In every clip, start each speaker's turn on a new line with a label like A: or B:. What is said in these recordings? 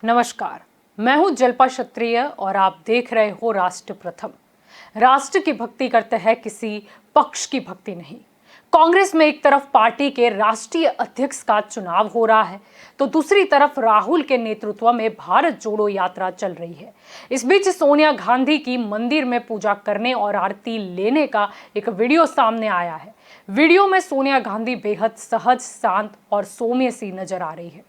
A: नमस्कार, मैं हूं जल्पा क्षत्रिय और आप देख रहे हो राष्ट्र प्रथम। राष्ट्र की भक्ति करते हैं, किसी पक्ष की भक्ति नहीं। कांग्रेस में एक तरफ पार्टी के राष्ट्रीय अध्यक्ष का चुनाव हो रहा है, तो दूसरी तरफ राहुल के नेतृत्व में भारत जोड़ो यात्रा चल रही है। इस बीच सोनिया गांधी की मंदिर में पूजा करने और आरती लेने का एक वीडियो सामने आया है। वीडियो में सोनिया गांधी बेहद सहज, शांत और सौम्य सी नजर आ रही है।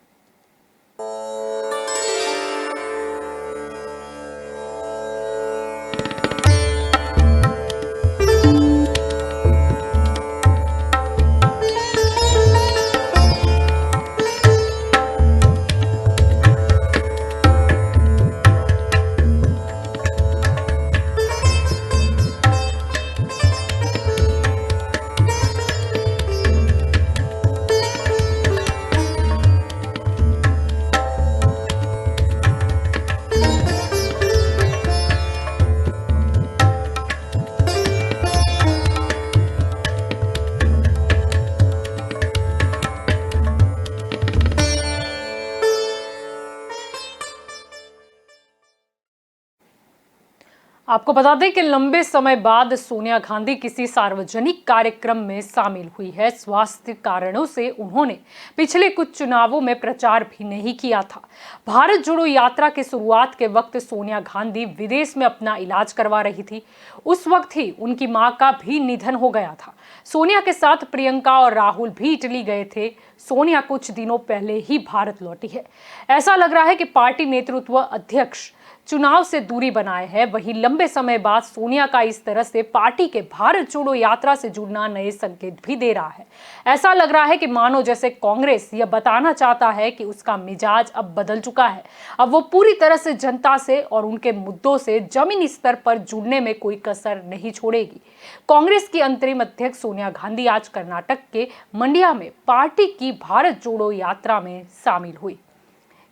A: आपको बता दें कि लंबे समय बाद सोनिया गांधी किसी सार्वजनिक कार्यक्रम में शामिल हुई है। स्वास्थ्य कारणों से उन्होंने पिछले कुछ चुनावों में प्रचार भी नहीं किया था। भारत जोड़ो यात्रा की शुरुआत के वक्त सोनिया गांधी विदेश में अपना इलाज करवा रही थी। उस वक्त ही उनकी मां का भी निधन हो गया था। सोनिया के साथ प्रियंका और राहुल भी इटली गए थे। सोनिया कुछ दिनों पहले ही भारत लौटी है। ऐसा लग रहा है कि पार्टी नेतृत्व अध्यक्ष चुनाव से दूरी बनाए है। वहीं लंबे समय बाद सोनिया का इस तरह से पार्टी के भारत जोड़ो यात्रा से जुड़ना नए संकेत भी दे रहा है। ऐसा लग रहा है कि मानो जैसे कांग्रेस यह बताना चाहता है कि उसका मिजाज अब बदल चुका है। अब वो पूरी तरह से जनता से और उनके मुद्दों से जमीनी स्तर पर जुड़ने में कोई कसर नहीं छोड़ेगी। कांग्रेस की अंतरिम अध्यक्ष सोनिया गांधी आज कर्नाटक के मंड्या में पार्टी की भारत जोड़ो यात्रा में शामिल हुई।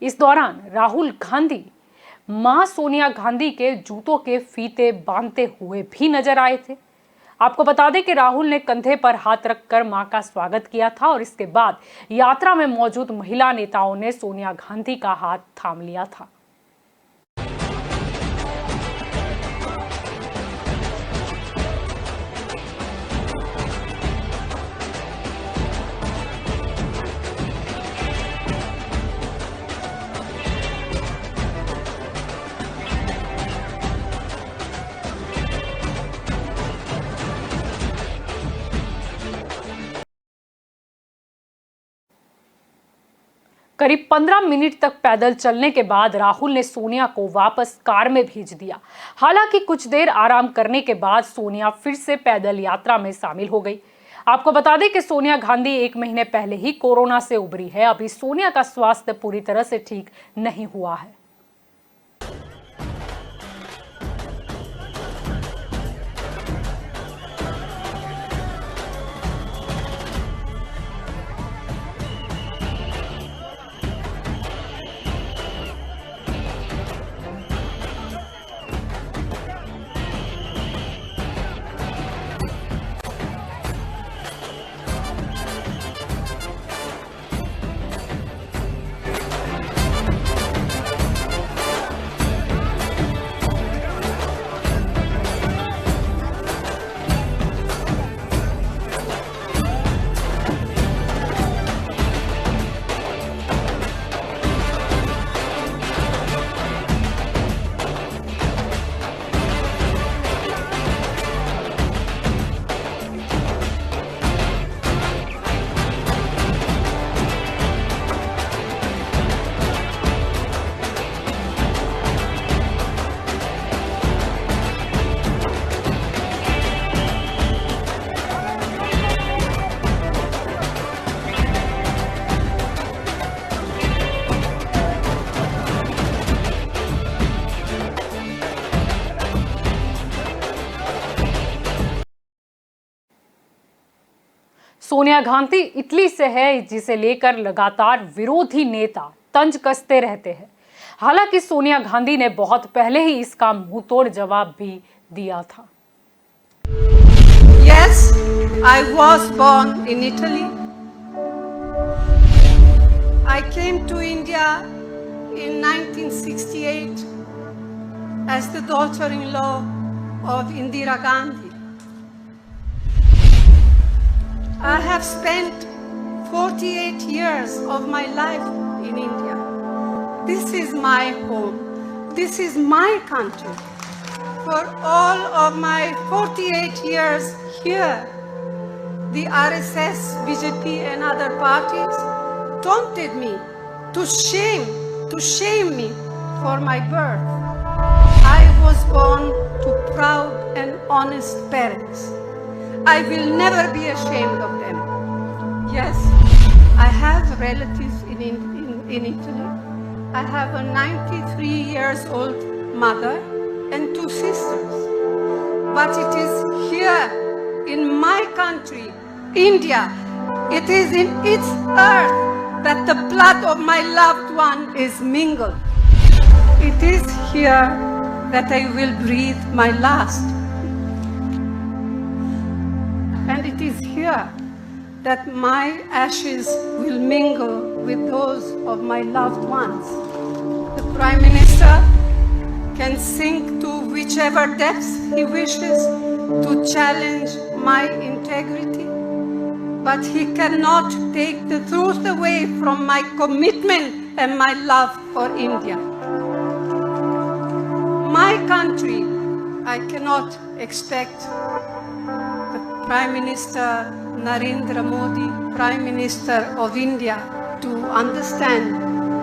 A: इस दौरान राहुल गांधी मां सोनिया गांधी के जूतों के फीते बांधते हुए भी नजर आए थे। आपको बता दें कि राहुल ने कंधे पर हाथ रखकर मां का स्वागत किया था और इसके बाद यात्रा में मौजूद महिला नेताओं ने सोनिया गांधी का हाथ थाम लिया था। करीब 15 मिनट तक पैदल चलने के बाद राहुल ने सोनिया को वापस कार में भेज दिया। हालांकि कुछ देर आराम करने के बाद सोनिया फिर से पैदल यात्रा में शामिल हो गई। आपको बता दें कि सोनिया गांधी 1 महीने पहले ही कोरोना से उबरी है। अभी सोनिया का स्वास्थ्य पूरी तरह से ठीक नहीं हुआ है। सोनिया गांधी इटली से है, जिसे लेकर लगातार विरोधी नेता तंज कसते रहते हैं। हालांकि सोनिया गांधी ने बहुत पहले ही इसका मुंहतोड़ जवाब भी दिया था।
B: Yes, I was born in Italy. I came to India in 1968 as the daughter-in-law of Indira Gandhi. I have spent 48 years of my life in India. This is my home. This is my country. For all of my 48 years here, the RSS, BJP and other parties taunted me to shame me for my birth. I was born to proud and honest parents. I will never be ashamed of them. Yes, I have relatives in Italy. I have a 93 years old mother and 2 sisters. But it is here in my country, India, it is in its earth that the blood of my loved one is mingled. It is here that I will breathe my last. And it is here that my ashes will mingle with those of my loved ones. The Prime Minister can sink to whichever depths he wishes to challenge my integrity, but he cannot take the truth away from my commitment and my love for India. My country, I cannot expect the Prime Minister Narendra Modi, Prime Minister of India, to understand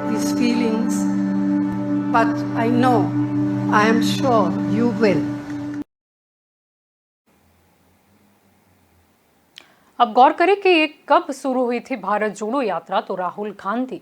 B: these feelings, but I know, I am sure you will.
A: अब गौर करें कि ये कब शुरू हुई थी भारत जोड़ो यात्रा। तो राहुल गांधी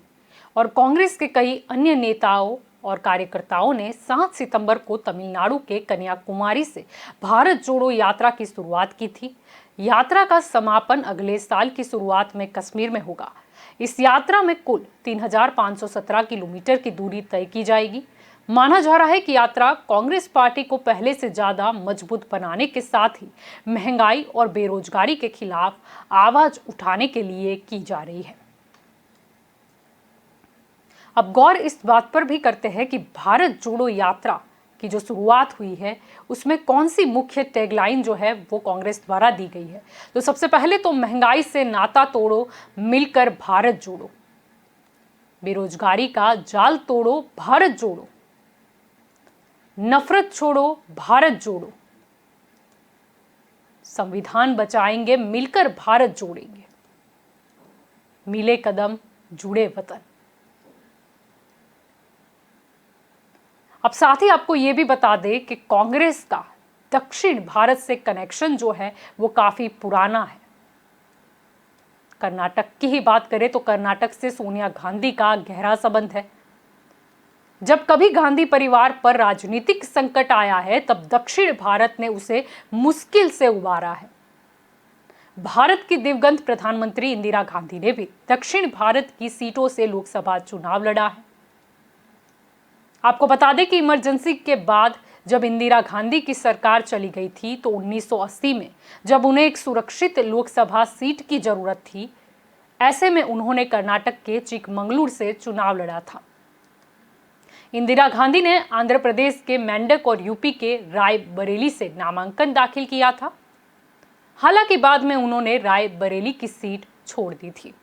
A: और कांग्रेस के कई अन्य नेताओं और कार्यकर्ताओं ने 7 सितंबर को तमिलनाडु के कन्याकुमारी से भारत जोड़ो यात्रा की शुरुआत की थी। यात्रा का समापन अगले साल की शुरुआत में कश्मीर में होगा। इस यात्रा में कुल 3517 किलोमीटर की दूरी तय की जाएगी। माना जा रहा है कि यात्रा कांग्रेस पार्टी को पहले से ज्यादा मजबूत बनाने के साथ ही महंगाई और बेरोजगारी के खिलाफ आवाज उठाने के लिए की जा रही है। अब गौर इस बात पर भी करते हैं कि भारत जोड़ो यात्रा की जो शुरुआत हुई है उसमें कौन सी मुख्य टैगलाइन जो है वो कांग्रेस द्वारा दी गई है। तो सबसे पहले तो महंगाई से नाता तोड़ो, मिलकर भारत जोड़ो, बेरोजगारी का जाल तोड़ो, भारत जोड़ो, नफरत छोड़ो, भारत जोड़ो, संविधान बचाएंगे, मिलकर भारत जोड़ेंगे, मिले कदम जुड़े वतन। अब साथ ही आपको यह भी बता दें कि कांग्रेस का दक्षिण भारत से कनेक्शन जो है वो काफी पुराना है। कर्नाटक की ही बात करें तो कर्नाटक से सोनिया गांधी का गहरा संबंध है। जब कभी गांधी परिवार पर राजनीतिक संकट आया है तब दक्षिण भारत ने उसे मुश्किल से उबारा है। भारत की दिवंगत प्रधानमंत्री इंदिरा गांधी ने भी दक्षिण भारत की सीटों से लोकसभा चुनाव लड़ा है। आपको बता दें कि इमरजेंसी के बाद जब इंदिरा गांधी की सरकार चली गई थी तो 1980 में जब उन्हें एक सुरक्षित लोकसभा सीट की जरूरत थी, ऐसे में उन्होंने कर्नाटक के चिकमंगलुरु से चुनाव लड़ा था। इंदिरा गांधी ने आंध्र प्रदेश के मेंढक और यूपी के रायबरेली से नामांकन दाखिल किया था। हालांकि बाद में उन्होंने रायबरेली की सीट छोड़ दी थी।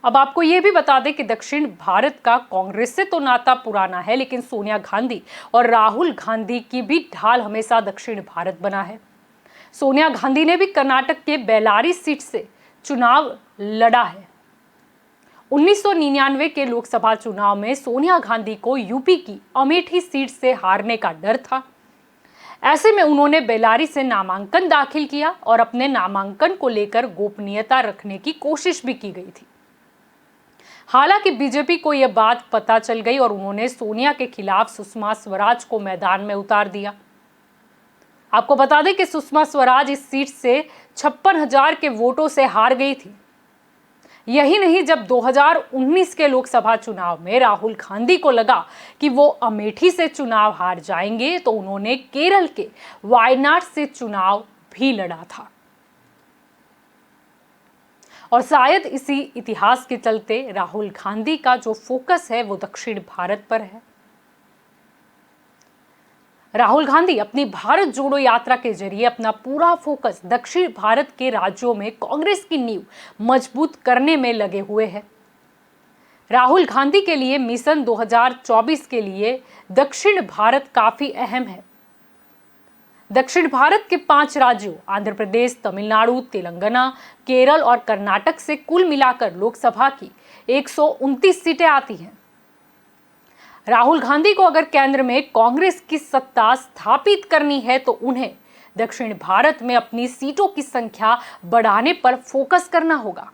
A: अब आपको यह भी बता दें कि दक्षिण भारत का कांग्रेस से तो नाता पुराना है, लेकिन सोनिया गांधी और राहुल गांधी की भी ढाल हमेशा दक्षिण भारत बना है। सोनिया गांधी ने भी कर्नाटक के बेल्लारी सीट से चुनाव लड़ा है। 1999 के लोकसभा चुनाव में सोनिया गांधी को यूपी की अमेठी सीट से हारने का डर था। ऐसे में उन्होंने बेल्लारी से नामांकन दाखिल किया और अपने नामांकन को लेकर गोपनीयता रखने की कोशिश भी की गई थी। हालांकि बीजेपी को यह बात पता चल गई और उन्होंने सोनिया के खिलाफ सुषमा स्वराज को मैदान में उतार दिया। आपको बता दें कि सुषमा स्वराज इस सीट से 56,000 के वोटों से हार गई थी। यही नहीं, जब 2019 के लोकसभा चुनाव में राहुल गांधी को लगा कि वो अमेठी से चुनाव हार जाएंगे तो उन्होंने केरल के वायनाड से चुनाव भी लड़ा था। और शायद इसी इतिहास के चलते राहुल गांधी का जो फोकस है वो दक्षिण भारत पर है। राहुल गांधी अपनी भारत जोड़ो यात्रा के जरिए अपना पूरा फोकस दक्षिण भारत के राज्यों में कांग्रेस की नींव मजबूत करने में लगे हुए हैं। राहुल गांधी के लिए मिशन 2024 के लिए दक्षिण भारत काफी अहम है। दक्षिण भारत के 5 राज्यों आंध्र प्रदेश, तमिलनाडु, तेलंगाना, केरल और कर्नाटक से कुल मिलाकर लोकसभा की 129 सीटें आती हैं। राहुल गांधी को अगर केंद्र में कांग्रेस की सत्ता स्थापित करनी है तो उन्हें दक्षिण भारत में अपनी सीटों की संख्या बढ़ाने पर फोकस करना होगा।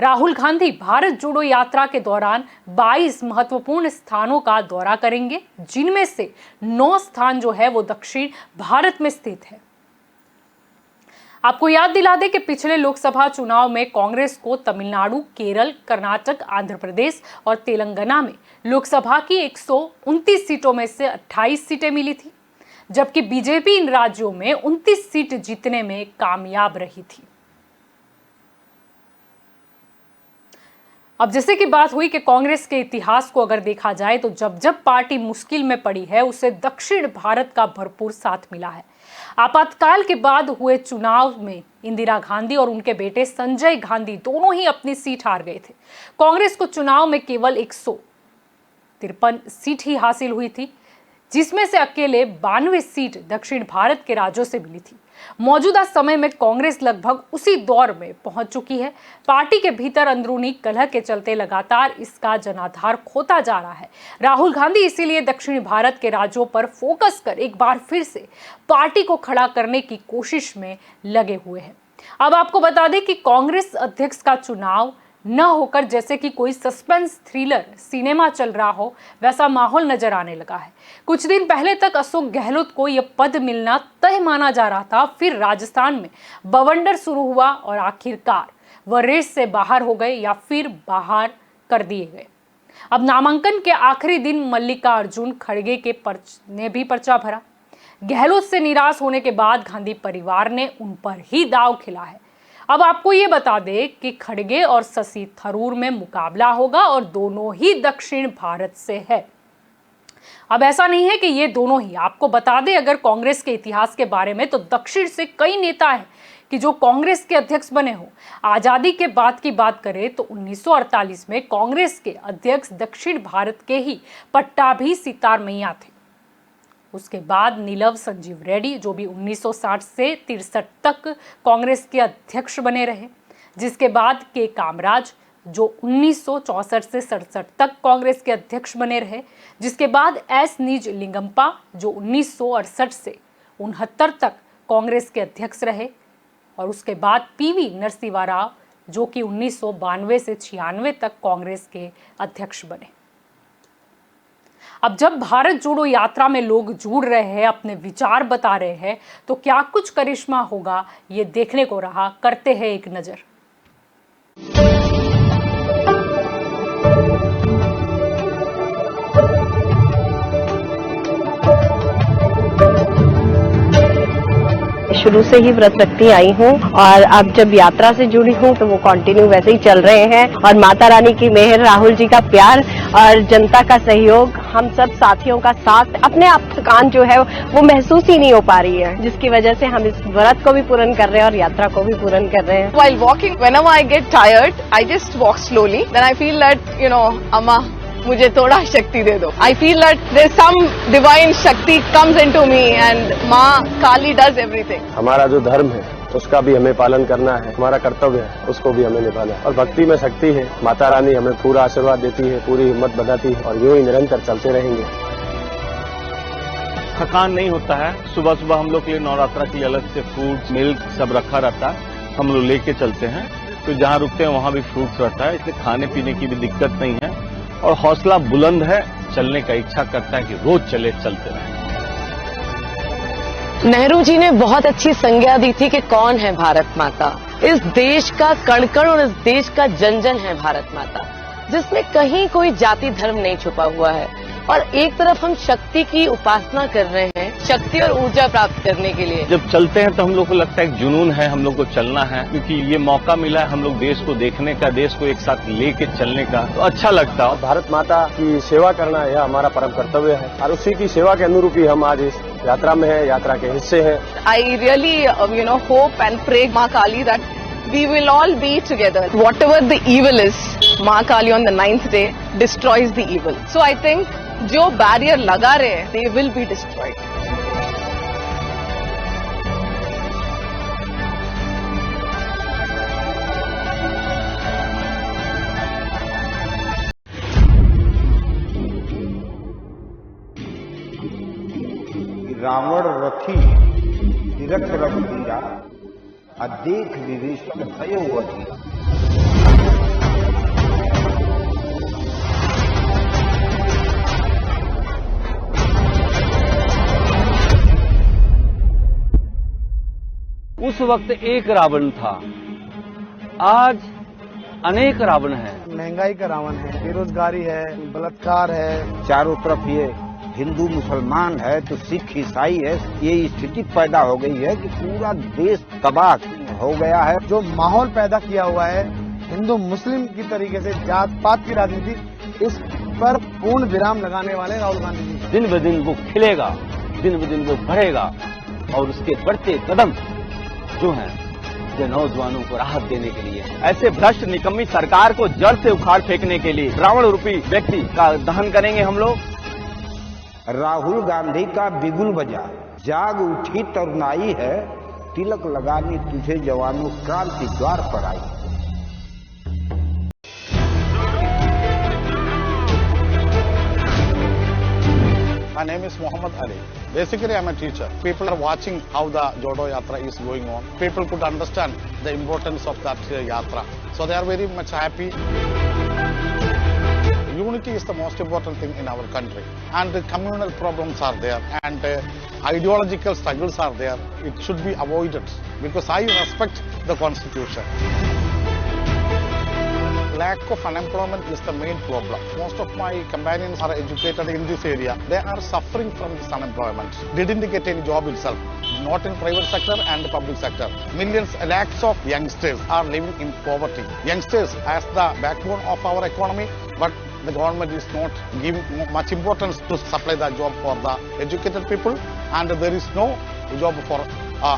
A: राहुल गांधी भारत जोड़ो यात्रा के दौरान 22 महत्वपूर्ण स्थानों का दौरा करेंगे, जिनमें से 9 स्थान जो है वो दक्षिण भारत में स्थित है। आपको याद दिला दें कि पिछले लोकसभा चुनाव में कांग्रेस को तमिलनाडु, केरल, कर्नाटक, आंध्र प्रदेश और तेलंगाना में लोकसभा की 129 सीटों में से 28 सीटें मिली थी, जबकि बीजेपी इन राज्यों में 29 सीट जीतने में कामयाब रही थी। अब जैसे कि बात हुई कि कांग्रेस के इतिहास को अगर देखा जाए तो जब जब पार्टी मुश्किल में पड़ी है उसे दक्षिण भारत का भरपूर साथ मिला है। आपातकाल के बाद हुए चुनाव में इंदिरा गांधी और उनके बेटे संजय गांधी दोनों ही अपनी सीट हार गए थे। कांग्रेस को चुनाव में केवल 153 सीट ही हासिल हुई थी, जिसमें से अकेले 92 सीट दक्षिण भारत के राज्यों से मिली थी। मौजूदा समय में कांग्रेस लगभग उसी दौर में पहुंच चुकी है। पार्टी के भीतर अंदरूनी कलह के चलते लगातार इसका जनाधार खोता जा रहा है। राहुल गांधी इसीलिए दक्षिण भारत के राज्यों पर फोकस कर एक बार फिर से पार्टी को खड़ा करने की कोशिश में लगे हुए हैं। अब आपको बता दें कि कांग्रेस अध्यक्ष का चुनाव न होकर जैसे कि कोई सस्पेंस थ्रिलर सिनेमा चल रहा हो, वैसा माहौल नजर आने लगा है। कुछ दिन पहले तक अशोक गहलोत को यह पद मिलना तय माना जा रहा था, फिर राजस्थान में बवंडर शुरू हुआ और आखिरकार वह रेस से बाहर हो गए या फिर बाहर कर दिए गए। अब नामांकन के आखिरी दिन मल्लिकार्जुन खड़गे ने भी पर्चा भरा। गहलोत से निराश होने के बाद गांधी परिवार ने उन पर ही दांव खेला है। अब आपको ये बता दें कि खड़गे और शशि थरूर में मुकाबला होगा और दोनों ही दक्षिण भारत से है। अब ऐसा नहीं है कि ये दोनों ही, आपको बता दें अगर कांग्रेस के इतिहास के बारे में तो दक्षिण से कई नेता हैं कि जो कांग्रेस के अध्यक्ष बने हो। आजादी के बाद की बात करें तो 1948 में कांग्रेस के अध्यक्ष दक्षिण भारत के ही पट्टाभी सितार मैया थे। उसके बाद नीलव संजीव रेड्डी जो भी 1960 से 63 तक कांग्रेस के अध्यक्ष बने रहे, जिसके बाद के कामराज जो 1964 से 67 तक कांग्रेस के अध्यक्ष बने रहे, जिसके बाद एस निज लिंगम्पा जो 1968 से 69 तक कांग्रेस के अध्यक्ष रहे, और उसके बाद पीवी नरसिम्हा राव जो कि 1992 से 96 तक कांग्रेस के अध्यक्ष बने। अब जब भारत जोड़ो यात्रा में लोग जुड़ रहे हैं, अपने विचार बता रहे हैं, तो क्या कुछ करिश्मा होगा, ये देखने को रहा। करते हैं एक नजर।
C: शुरू से ही व्रत रखती आई हूँ और अब जब यात्रा से जुड़ी हूँ तो वो कंटिन्यू वैसे ही चल रहे हैं। और माता रानी की मेहर, राहुल जी का प्यार और जनता का सहयोग, हम सब साथियों का साथ, अपने आप थकान जो है वो महसूस ही नहीं हो पा रही है, जिसकी वजह से हम इस व्रत को भी पूर्ण कर रहे हैं और यात्रा को भी पूर्ण कर रहे हैं।
D: While walking, whenever I get tired, I just walk slowly. Then I feel that, Amma, मुझे थोड़ा शक्ति दे दो। I feel that there's some divine शक्ति comes into me and माँ काली does everything.
E: हमारा जो धर्म है उसका भी हमें पालन करना है, हमारा कर्तव्य है, उसको भी हमें निभाना है। और भक्ति में शक्ति है, माता रानी हमें पूरा आशीर्वाद देती है, पूरी हिम्मत बताती है, और यूं ही निरंतर चलते रहेंगे।
F: थकान नहीं होता है। सुबह सुबह हम लोग के लिए नवरात्रा के लिए अलग से फ्रूट्स, मिल्क सब रखा रहता है, हम लोग लेके चलते हैं। तो जहाँ रुकते हैं वहाँ भी फ्रूट्स रहता है, इसलिए खाने पीने की भी दिक्कत नहीं है और हौसला बुलंद है, चलने का इच्छा करता है कि रोज चलते रहें।
G: नेहरू जी ने बहुत अच्छी संज्ञा दी थी कि कौन है भारत माता। इस देश का कण कण और इस देश का जन जन है भारत माता, जिसमें कहीं कोई जाति धर्म नहीं छुपा हुआ है। और एक तरफ हम शक्ति की उपासना कर रहे हैं, शक्ति और ऊर्जा प्राप्त करने के लिए।
F: जब चलते हैं तो हम लोग को लगता है एक जुनून है, हम लोग को चलना है, क्योंकि ये मौका मिला है हम लोग देश को देखने का, देश को एक साथ लेके चलने का, तो अच्छा लगता है।
E: भारत माता की सेवा करना यह हमारा परम कर्तव्य है और उसी की सेवा के अनुरूप ही हम आज इस यात्रा में है, यात्रा के हिस्से हैं।
D: I really, hope and pray Ma Kali that we will all be together. Whatever the evil is, Ma Kali on the 9th day destroys the evil. So I think जो barrier लगा रहे हैं, they will be destroyed.
H: Ravan रथी तीरथ रघुवीरा अदेख विभीषण भयो वधीरा।
I: उस वक्त एक रावण था, आज अनेक रावण है।
J: महंगाई का रावण है, बेरोजगारी है, बलात्कार है,
H: चारों तरफ ये हिंदू मुसलमान है तो सिख ईसाई है, ये स्थिति पैदा हो गई है कि पूरा देश तबाह हो गया है।
J: जो माहौल पैदा किया हुआ है हिंदू मुस्लिम की तरीके से जात पात की राजनीति, इस पर पूर्ण विराम लगाने वाले राहुल गांधी जी।
I: दिन ब दिन वो खिलेगा, दिन ब दिन वो बढ़ेगा और उसके बढ़ते कदम जो हैं जो नौजवानों को राहत देने के लिए, ऐसे भ्रष्ट निकम्मी सरकार को जड़ से उखाड़ फेंकने के लिए रावण रूपी व्यक्ति का दहन करेंगे हम लोग।
H: राहुल गांधी का बिगुल बजा, जाग उठी तरुणाई है, तिलक लगानी तुझे जवानों क्रांति द्वार पर आई।
K: My name is Muhammad Ali. Basically, I'm a teacher. People are watching how the Jodo Yatra is going on. People could understand the importance of that Yatra. So they are very much happy. Unity is the most important thing in our country. And the communal problems are there. And ideological struggles are there. It should be avoided. Because I respect the Constitution. Lack of unemployment is the main problem. Most of my companions are educated in this area. They are suffering from this unemployment. They didn't get any job itself, not in private sector and the public sector. Millions, lakhs of youngsters are living in poverty. Youngsters as the backbone of our economy, but the government is not giving much importance to supply the job for the educated people, and there is no job for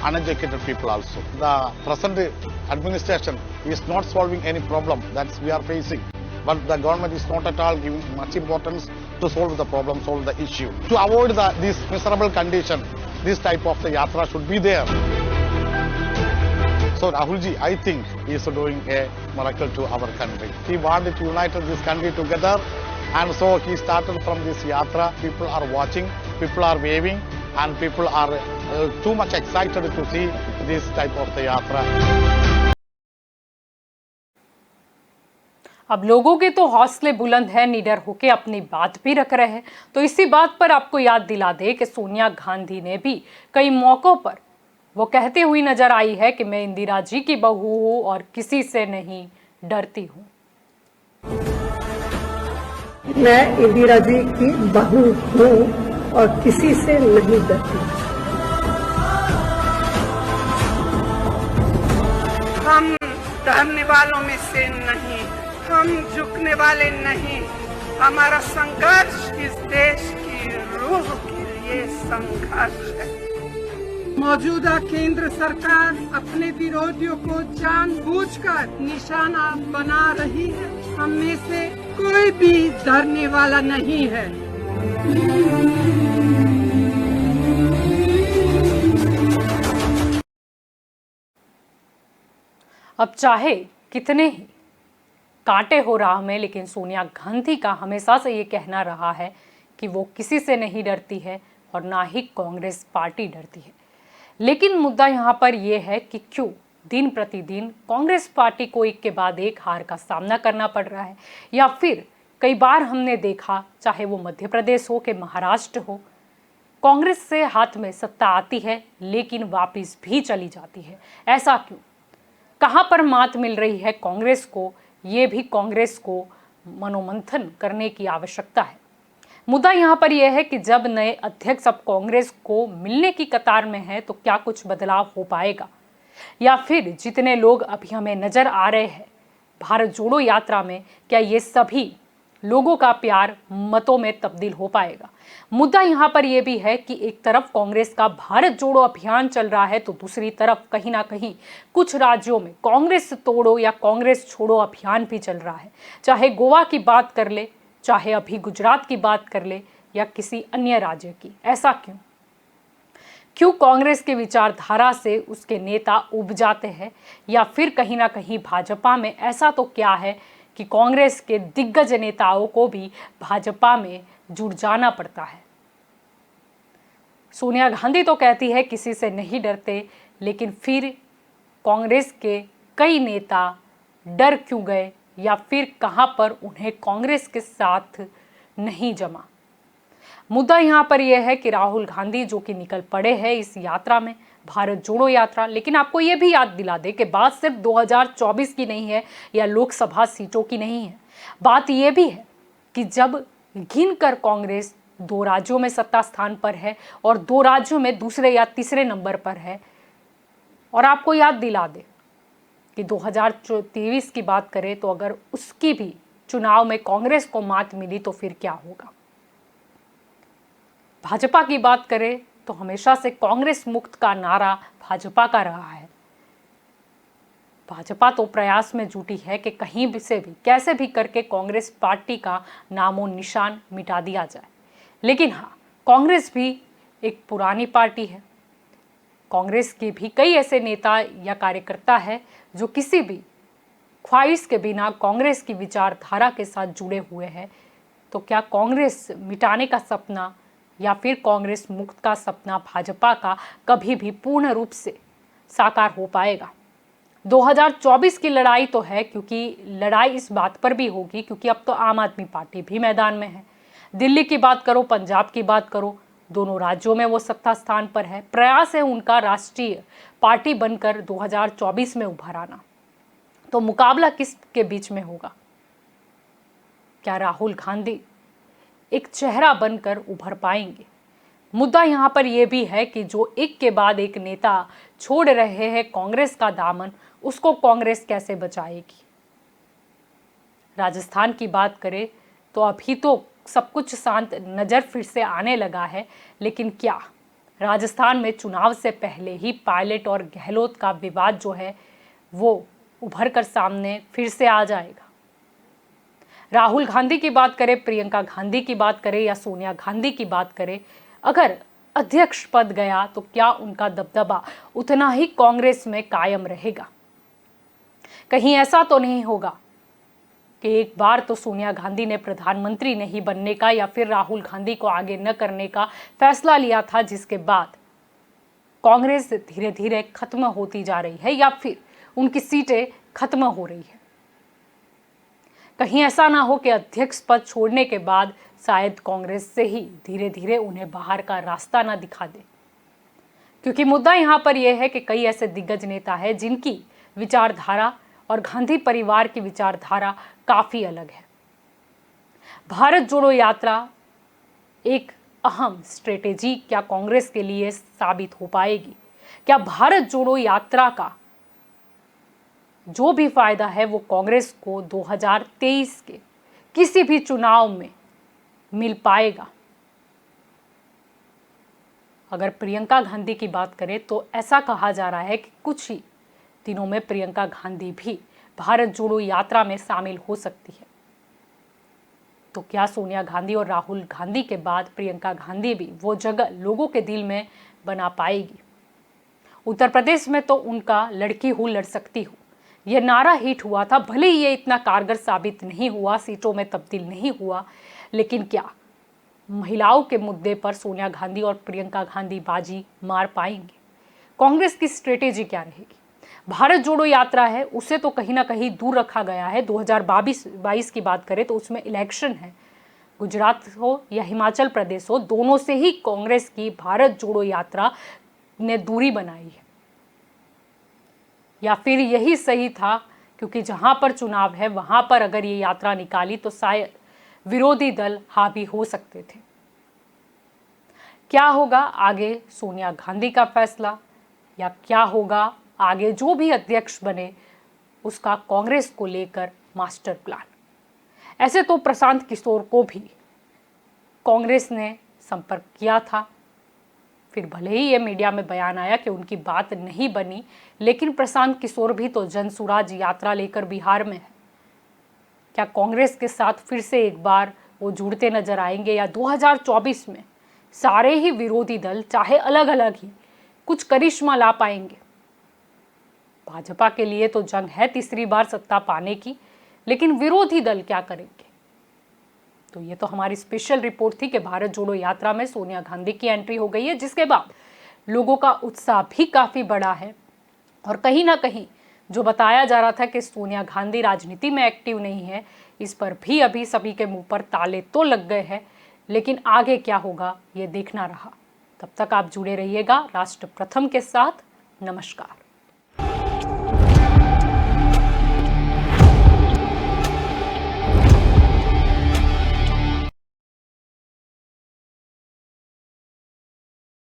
K: uneducated people also. The present administration is not solving any problem that we are facing, but the government is not at all giving much importance to solve the problem, solve the issue. To avoid this miserable condition, this type of the yatra should be there. So Rahulji, I think he is doing a miracle to our country. He wanted to unite this country together, and so he started from this yatra. People are watching, people are waving, and people are too much excited to see this type of the yatra.
A: अब लोगों के तो हौसले बुलंद है, निडर होके अपनी बात भी रख रहे हैं। तो इसी बात पर आपको याद दिला दे कि सोनिया गांधी ने भी कई मौकों पर वो कहते हुई नजर आई है कि मैं इंदिरा जी की बहू हूँ और किसी से नहीं डरती हूँ।
B: मैं इंदिरा जी की बहू हूँ और किसी से नहीं डरती। हम डरने वालों में से नहीं, हम झुकने वाले नहीं। हमारा संघर्ष इस देश की रूह के लिए संघर्ष है। मौजूदा केंद्र सरकार अपने विरोधियों को जानबूझकर निशाना बना रही है। हम में से कोई भी डरने वाला नहीं है।
A: अब चाहे कितने ही कांटे हो राह में, लेकिन सोनिया गांधी का हमेशा से ये कहना रहा है कि वो किसी से नहीं डरती है और ना ही कांग्रेस पार्टी डरती है। लेकिन मुद्दा यहाँ पर यह है कि क्यों दिन प्रतिदिन कांग्रेस पार्टी को एक के बाद एक हार का सामना करना पड़ रहा है, या फिर कई बार हमने देखा, चाहे वो मध्य प्रदेश हो कि महाराष्ट्र हो, कांग्रेस से हाथ में सत्ता आती है लेकिन वापस भी चली जाती है। ऐसा क्यों? कहाँ पर मात मिल रही है कांग्रेस को? ये भी कांग्रेस को मनोमंथन करने की आवश्यकता है। मुद्दा यहाँ पर यह है कि जब नए अध्यक्ष अब कांग्रेस को मिलने की कतार में है तो क्या कुछ बदलाव हो पाएगा, या फिर जितने लोग अभी हमें नजर आ रहे हैं भारत जोड़ो यात्रा में, क्या ये सभी लोगों का प्यार मतों में तब्दील हो पाएगा। मुद्दा यहाँ पर यह भी है कि एक तरफ कांग्रेस का भारत जोड़ो अभियान चल रहा है तो दूसरी तरफ कहीं ना कहीं कुछ राज्यों में कांग्रेस तोड़ो या कांग्रेस छोड़ो अभियान भी चल रहा है। चाहे गोवा की बात कर ले, चाहे अभी गुजरात की बात कर ले या किसी अन्य राज्य की। ऐसा क्यों कांग्रेस की विचारधारा से उसके नेता उब जाते हैं, या फिर कहीं ना कहीं भाजपा में ऐसा तो क्या है कि कांग्रेस के दिग्गज नेताओं को भी भाजपा में जुड़ जाना पड़ता है। सोनिया गांधी तो कहती है किसी से नहीं डरते, लेकिन फिर कांग्रेस के कई नेता डर क्यों गए, या फिर कहां पर उन्हें कांग्रेस के साथ नहीं जमा। मुद्दा यहाँ पर यह है कि राहुल गांधी जो कि निकल पड़े हैं इस यात्रा में, भारत जोड़ो यात्रा, लेकिन आपको ये भी याद दिला दे कि बात सिर्फ 2024 की नहीं है या लोकसभा सीटों की नहीं है। बात यह भी है कि जब गिनकर कांग्रेस 2 राज्यों में सत्ता स्थान पर है और 2 राज्यों में दूसरे या तीसरे नंबर पर है, और आपको याद दिला दे कि 2023 की बात करें तो अगर उसकी भी चुनाव में कांग्रेस को मात मिली तो फिर क्या होगा। भाजपा की बात करें तो हमेशा से कांग्रेस मुक्त का नारा भाजपा का रहा है। भाजपा तो प्रयास में जुटी है कि कहीं भी से भी कैसे भी करके कांग्रेस पार्टी का नामो निशान मिटा दिया जाए। लेकिन हाँ, कांग्रेस भी एक पुरानी पार्टी है। कांग्रेस के भी कई ऐसे नेता या कार्यकर्ता है जो किसी भी ख्वाहिश के बिना कांग्रेस की विचारधारा के साथ जुड़े हुए हैं। तो क्या कांग्रेस मिटाने का सपना या फिर कांग्रेस मुक्त का सपना भाजपा का कभी भी पूर्ण रूप से साकार हो पाएगा? 2024 की लड़ाई तो है, क्योंकि लड़ाई इस बात पर भी होगी क्योंकि अब तो आम आदमी पार्टी भी मैदान में है। दिल्ली की बात करो, पंजाब की बात करो, दोनों राज्यों में वो सत्ता स्थान पर है। प्रयास है उनका राष्ट्रीय पार्टी बनकर 2024 में उभर आना। तो मुकाबला किसके बीच में होगा? क्या राहुल गांधी एक चेहरा बनकर उभर पाएंगे? मुद्दा यहाँ पर यह भी है कि जो एक के बाद एक नेता छोड़ रहे हैं कांग्रेस का दामन, उसको कांग्रेस कैसे बचाएगी। राजस्थान की बात करें तो अभी तो सब कुछ शांत नजर फिर से आने लगा है, लेकिन क्या राजस्थान में चुनाव से पहले ही पायलट और गहलोत का विवाद जो है वो उभर कर सामने फिर से आ जाएगा? राहुल गांधी की बात करें, प्रियंका गांधी की बात करें या सोनिया गांधी की बात करें, अगर अध्यक्ष पद गया तो क्या उनका दबदबा उतना ही कांग्रेस में कायम रहेगा? कहीं ऐसा तो नहीं होगा कि एक बार तो सोनिया गांधी ने प्रधानमंत्री नहीं बनने का या फिर राहुल गांधी को आगे न करने का फैसला लिया था, जिसके बाद कांग्रेस धीरे धीरे खत्म होती जा रही है या फिर उनकी सीटें खत्म हो रही है। कहीं ऐसा ना हो कि अध्यक्ष पद छोड़ने के बाद शायद कांग्रेस से ही धीरे धीरे उन्हें बाहर का रास्ता ना दिखा दे, क्योंकि मुद्दा यहाँ पर यह है कि कई ऐसे दिग्गज नेता हैं जिनकी विचारधारा और गांधी परिवार की विचारधारा काफी अलग है। भारत जोड़ो यात्रा एक अहम स्ट्रेटेजी क्या कांग्रेस के लिए साबित हो पाएगी? क्या भारत जोड़ो यात्रा का जो भी फायदा है वो कांग्रेस को 2023 के किसी भी चुनाव में मिल पाएगा? अगर प्रियंका गांधी की बात करें तो ऐसा कहा जा रहा है कि कुछ ही दिनों में प्रियंका गांधी भी भारत जोड़ो यात्रा में शामिल हो सकती है। तो क्या सोनिया गांधी और राहुल गांधी के बाद प्रियंका गांधी भी वो जगह लोगों के दिल में बना पाएगी? उत्तर प्रदेश में तो उनका लड़की हूँ लड़ सकती हूँ यह नारा हिट हुआ था, भले ही ये इतना कारगर साबित नहीं हुआ, सीटों में तब्दील नहीं हुआ, लेकिन क्या महिलाओं के मुद्दे पर सोनिया गांधी और प्रियंका गांधी बाजी मार पाएंगे? कांग्रेस की स्ट्रेटेजी क्या रहेगी? भारत जोड़ो यात्रा है उसे तो कहीं ना कहीं दूर रखा गया है। 2022 की बात करें तो उसमें इलेक्शन है। गुजरात हो या हिमाचल प्रदेश हो, दोनों से ही कांग्रेस की भारत जोड़ो यात्रा ने दूरी बनाई है। या फिर यही सही था क्योंकि जहां पर चुनाव है वहां पर अगर ये यात्रा निकाली तो शायद विरोधी दल हावी हो सकते थे। क्या होगा आगे सोनिया गांधी का फैसला, या क्या होगा आगे जो भी अध्यक्ष बने उसका कांग्रेस को लेकर मास्टर प्लान। ऐसे तो प्रशांत किशोर को भी कांग्रेस ने संपर्क किया था, फिर भले ही ये मीडिया में बयान आया कि उनकी बात नहीं बनी, लेकिन प्रशांत किशोर भी तो जनसुराज यात्रा लेकर बिहार में है। क्या कांग्रेस के साथ फिर से एक बार वो जुड़ते नजर आएंगे, या 2024 में सारे ही विरोधी दल चाहे अलग अलग ही कुछ करिश्मा ला पाएंगे? भाजपा के लिए तो जंग है तीसरी बार सत्ता पाने की, लेकिन विरोधी दल क्या करेंगे? तो ये तो हमारी स्पेशल रिपोर्ट थी कि भारत जोड़ो यात्रा में सोनिया गांधी की एंट्री हो गई है, जिसके बाद लोगों का उत्साह भी काफी बढ़ा है। और कहीं ना कहीं जो बताया जा रहा था कि सोनिया गांधी राजनीति में एक्टिव नहीं है, इस पर भी अभी सभी के मुंह पर ताले तो लग गए हैं, लेकिन आगे क्या होगा ये देखना रहा। तब तक आप जुड़े रहिएगा राष्ट्र प्रथम के साथ। नमस्कार।